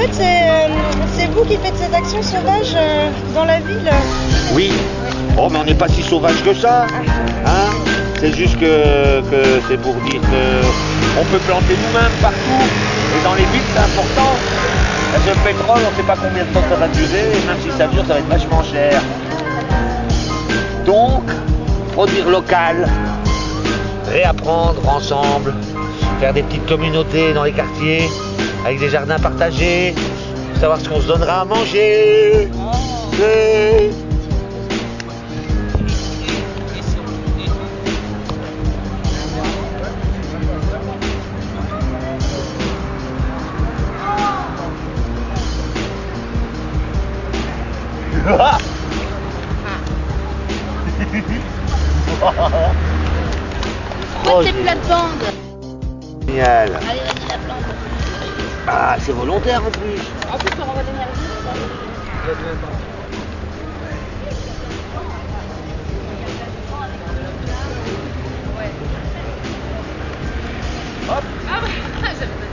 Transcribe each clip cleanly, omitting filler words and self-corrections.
fait, c'est vous qui faites cette action sauvage dans la ville. Oui. Oh, mais on n'est pas si sauvage que ça. Hein? C'est juste que c'est pour dire qu'on peut planter nous-mêmes partout. Et dans les villes, c'est important. Parce que le pétrole, on ne sait pas combien de temps ça va durer. Et même si ça dure, ça va être vachement cher. Donc, produire local, réapprendre ensemble, faire des petites communautés dans les quartiers, avec des jardins partagés, savoir ce qu'on se donnera à manger. Et... Faites les plates-bandes. Génial. Allez, vas-y, la plante. Ah, c'est volontaire en plus. En plus, ça renvoie de l'énergie. Hop. Ah bah, j'avais pas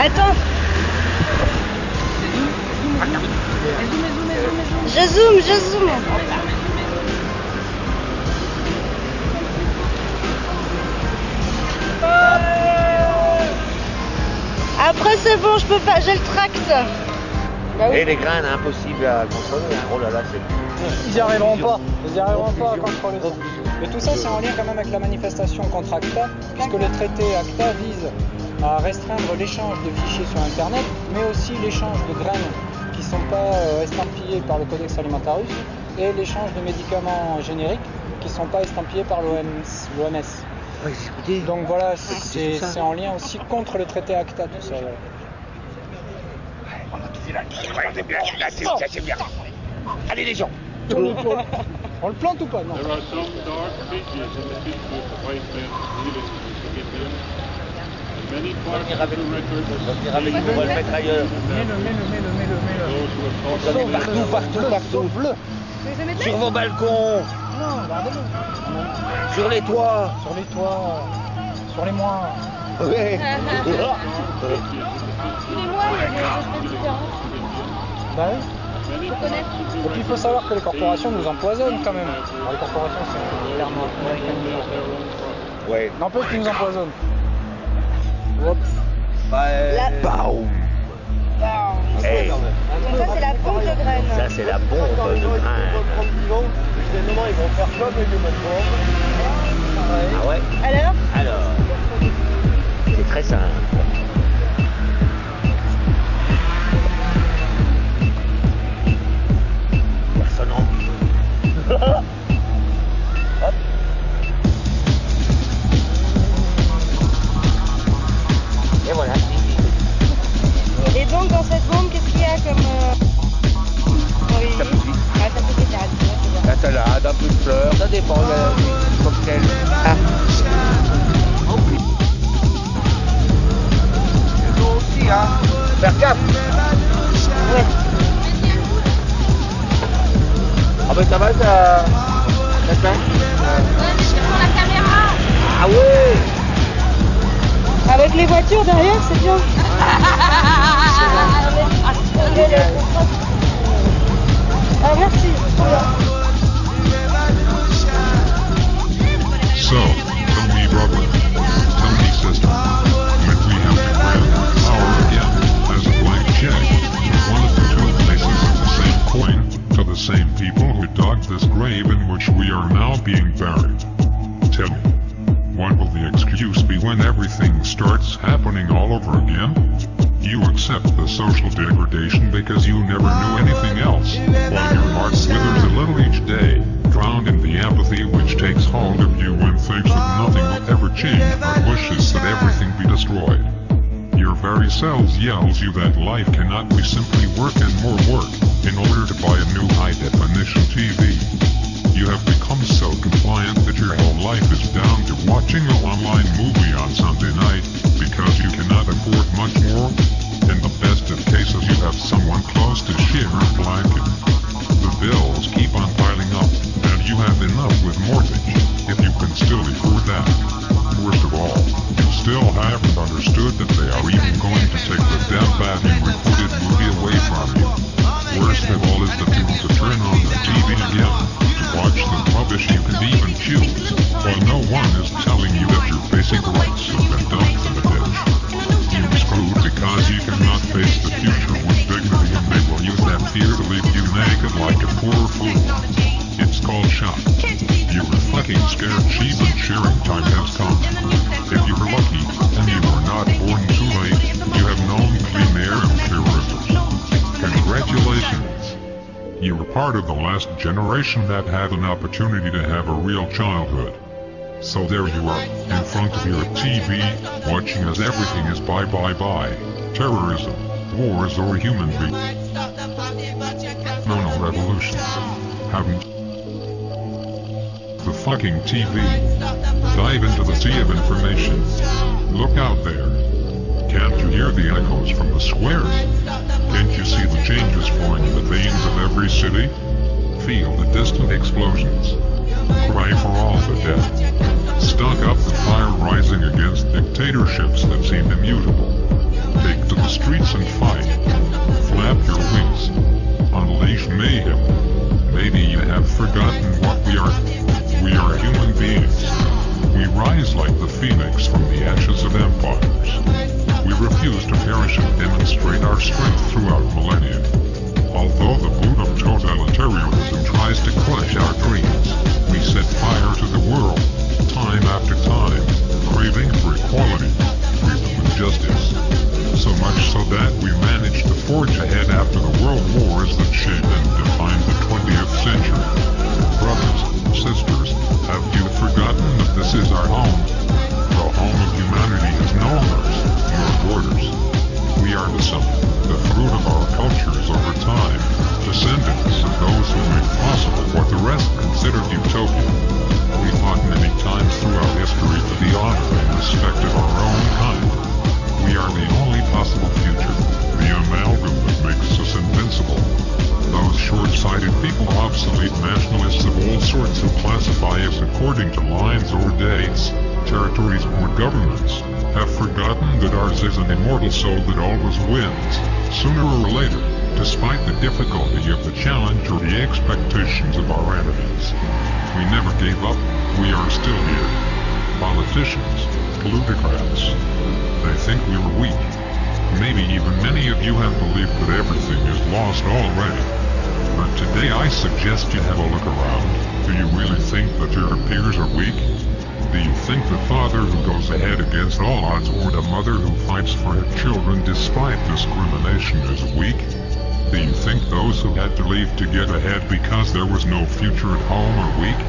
Attends. Je zoome. Après c'est bon, je peux pas, j'ai le tract. Bah oui. Et les graines, impossible à contrôler. Hein. Oh là là, c'est... Ils n'y arriveront pas. Ils n'y arriveront pas à contrôler ça. Mais tout ça, c'est en lien quand même avec la manifestation contre ACTA, puisque le traité ACTA vise à restreindre l'échange de fichiers sur Internet, mais aussi l'échange de graines qui ne sont pas estampillées par le Codex Alimentarius et l'échange de médicaments génériques qui ne sont pas estampillés par l'OMS. Oui, écoutez. Donc voilà, c'est en lien aussi contre le traité ACTA, tout ça. Voilà. On a tout fait là. Ouais, c'est bien. Allez les gens. On le plante ou pas? Non. There are some dark figures in the picture of white men kneeling to get in. And many parts of the record On va le mettre ailleurs. Mets-le. those who have thought Partout. Sauve-le. Sur vos balcons. Non, gardez-le. Sur les toits. Sur les toits, sur les mois. Ouais. Tous les mois, il y a des espèces différentes. Bah oui. Faut connaître. Et puis il faut savoir que les corporations nous empoisonnent quand même. Alors, les corporations, c'est clairement américain. Ouais. N'empêche qu'ils nous empoisonnent. Hop. Baum. Hey. Donc ça c'est la pompe de graines. Ça c'est la bombe de graines. Ils vont faire comme les humains. Ah ouais. Alors, c'est très simple. Personne en... Hop. Et voilà. Et donc dans cette bombe, qu'est-ce qu'il y a comme... Oui. Ça peut vite. Ah, ça peut être La salade, un peu de fleurs, ça dépend du cocktail. Ah. Et toi aussi, hein. Faire gaffe. Ouais. Ah ben ça va, ça... D'accord. Ouais, mais c'est pour la caméra. Ah ouais. Avec les voitures derrière, c'est bien. Ah merci. So, tell me brother, tell me sister, when we have to grab power again as a blank check to one of the two places of the same coin to the same people who dug this grave in which we are now being buried. Tell me, what will the excuse be when everything starts happening all over again? You accept the social degradation because you never knew anything else, while your heart withers a little each day, drowned in the apathy which takes hold of you when thinks that nothing will ever change but wishes that everything be destroyed. Your very selves yells you that life cannot be simply work and more work in order to buy a new high-definition TV. You have become so compliant that your whole life is down to watching an online movie on Sunday night because you cannot afford much more. In the best of cases, you have someone close to share a blanket. The bills keep on piling up, and you have enough with mortgage, if you can still afford that. Worst of all, you still haven't understood that they are even going to take the damn badly recorded movie away from you. Worst of all is that you have to turn on the TV again, to watch the rubbish you can even choose, while no one is telling you that your basic rights have been dumped in the ditch. You're screwed because you cannot face the future with dignity, and they will use that fear to leave you naked like a poor fool. It's called shock. You were fucking scared cheap, and sharing time has come. If you were lucky, and you were not born too late, you have known clean air and clear rivers. Congratulations! You were part of the last generation that had an opportunity to have a real childhood. So there you are, in front of your TV, watching as everything is bye. Terrorism, wars, or human beings. No, revolutions. Haven't. The fucking TV. Dive into the sea of information. Look out there. Can't you hear the echoes from the squares? Can't you see the changes flowing in the veins of every city? Feel the distant explosions. Cry for all the dead. Stock up the fire rising against dictatorships that seem immutable. Take to the streets and fight. Flap your wings. Unleash mayhem. Maybe you have forgotten what we are. We are human beings. We rise like the phoenix from the ashes of empires. We refuse to perish and demonstrate our strength throughout millennia. Although the boot of totalitarianism tries to crush our dreams, we set fire to the world, time after time, craving for equality, freedom and justice. So much so that we managed to forge ahead after the world wars that shaped and defined the 20th century. Brothers, sisters, have you forgotten that this is our home? The home of humanity has no owners, nor borders. We are the sum, the fruit of our cultures over time, descendants of those who made possible what the rest considered utopia. We fought many times throughout history for the honor and respect of our own kind. We are the only possible future, the amalgam that makes us invincible. Those short-sighted people, obsolete nationalists of all sorts who classify us according to lines or dates, territories or governments, have forgotten that ours is an immortal soul that always wins, sooner or later, despite the difficulty of the challenge or the expectations of our enemies. We never gave up, we are still here. Politicians, plutocrats, they think we were weak. Maybe even many of you have believed that everything is lost already. But today I suggest you have a look around. Do you really think that your peers are weak? Do you think the father who goes ahead against all odds or the mother who fights for her children despite discrimination is weak? Do you think those who had to leave to get ahead because there was no future at home are weak?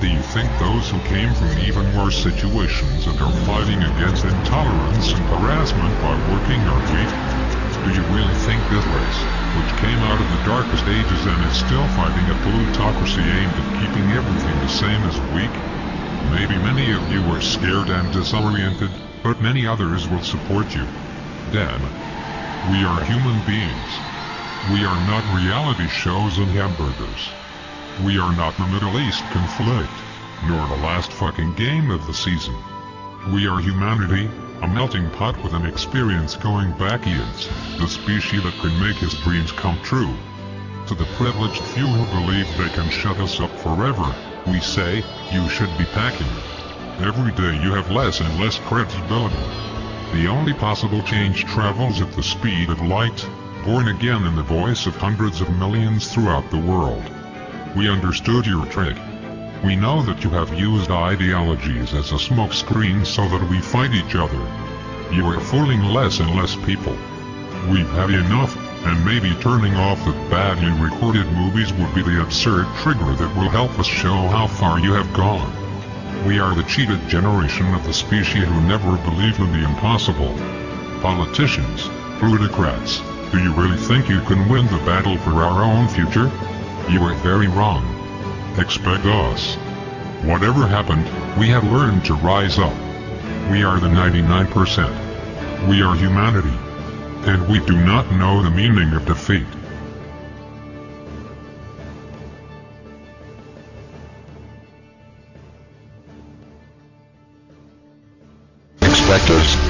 Do you think those who came from even worse situations and are fighting against intolerance and harassment by working are weak? Do you really think this race, which came out of the darkest ages and is still fighting a plutocracy aimed at keeping everything the same, is weak? Maybe many of you are scared and disoriented, but many others will support you. Damn it. We are human beings. We are not reality shows and hamburgers. We are not the Middle East conflict, nor the last fucking game of the season. We are humanity, a melting pot with an experience going back years, the species that can make his dreams come true. To the privileged few who believe they can shut us up forever, we say, you should be packing. Every day you have less and less credibility. The only possible change travels at the speed of light, born again in the voice of hundreds of millions throughout the world. We understood your trick. We know that you have used ideologies as a smokescreen so that we fight each other. You are fooling less and less people. We've had enough, and maybe turning off the badly recorded movies would be the absurd trigger that will help us show how far you have gone. We are the cheated generation of the species who never believed in the impossible. Politicians, plutocrats, do you really think you can win the battle for our own future? You are very wrong. Expect us. Whatever happened, we have learned to rise up. We are the 99%. We are humanity. And we do not know the meaning of defeat. réalisateurs.